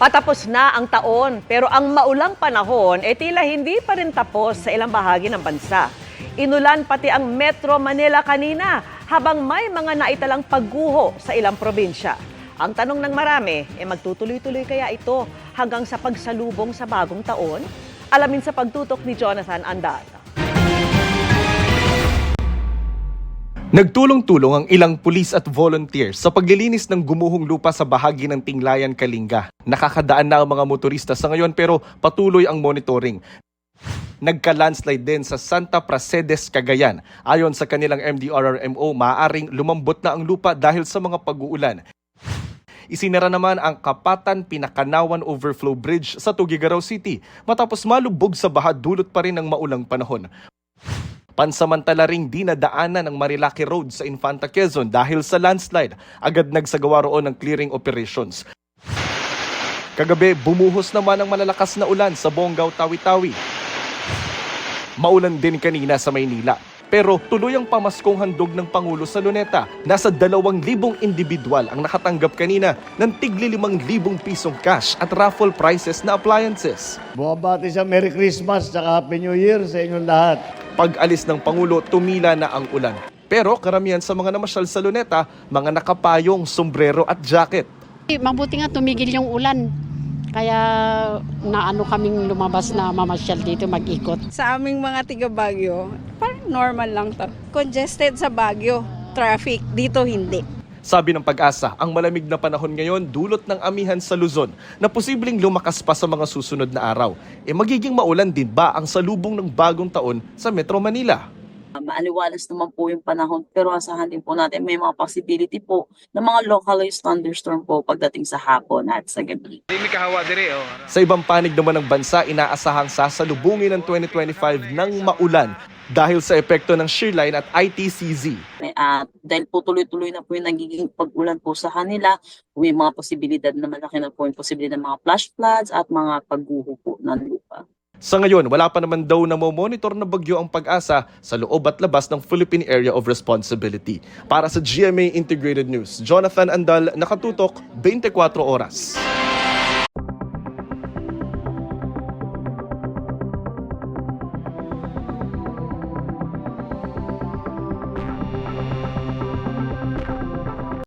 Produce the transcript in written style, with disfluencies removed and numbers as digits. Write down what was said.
Patapos na ang taon, pero ang maulang panahon tila hindi pa rin tapos sa ilang bahagi ng bansa. Inulan pati ang Metro Manila kanina habang may mga naitalang pagguho sa ilang probinsya. Ang tanong ng marami, magtutuloy-tuloy kaya ito hanggang sa pagsalubong sa bagong taon? Alamin sa pagtutok ni Jonathan Andal. Nagtulong-tulong ang ilang pulis at volunteers sa paglilinis ng gumuhong lupa sa bahagi ng Tinglayan, Kalinga. Nakakadaan na ang mga motorista sa ngayon pero patuloy ang monitoring. Nagka-landslide din sa Santa Pracedes, Cagayan. Ayon sa kanilang MDRRMO, maaaring lumambot na ang lupa dahil sa mga pag-uulan. Isinara naman ang Kapatan Pinakanawan Overflow Bridge sa Tuguegarao City matapos malubog sa baha dulot pa rin ng maulang panahon. Pansamantala ring dinadaanan ng Marilaki Road sa Infanta Quezon dahil sa landslide. Agad nagsagawa roon ng clearing operations. Kagabi, bumuhos naman ang malalakas na ulan sa Bonggao, Tawi-Tawi. Maulan din kanina sa Maynila. Pero tuloy ang pamaskong handog ng Pangulo sa Luneta. Nasa 2,000 individual ang nakatanggap kanina ng tigli 5,000 pisong cash at raffle prizes na appliances. Bumabati siya Merry Christmas at Happy New Year sa inyong lahat. Pag-alis ng Pangulo, tumila na ang ulan. Pero karamihan sa mga namasyal sa Luneta, mga nakapayong, sombrero at jacket. Mabuti nga tumigil yung ulan. Kaya naano kaming lumabas na mamasyal dito mag-ikot. Sa aming mga tiga Baguio, parang normal lang to. Congested sa Baguio, traffic, dito hindi. Sabi ng Pag-asa, ang malamig na panahon ngayon dulot ng amihan sa Luzon na posibleng lumakas pa sa mga susunod na araw. Magiging maulan din ba ang salubong ng bagong taon sa Metro Manila? Maaliwalas naman po yung panahon pero asahan din po natin may mga possibility po ng mga localized thunderstorm po pagdating sa hapon at sa gabi. Sa ibang panig naman ng bansa, inaasahang sasalubungin ng 2025 ng maulan dahil sa epekto ng shearline at ITCZ. At dahil po tuloy-tuloy na po yung nagiging pag-ulan po sa kanila, may mga posibilidad na malaki na po yung posibilidad ng mga flash floods at mga pagguho po ng lupa. Sa ngayon, wala pa naman daw na monitor na bagyo ang Pag-asa sa loob at labas ng Philippine Area of Responsibility. Para sa GMA Integrated News, Jonathan Andal, nakatutok 24 oras.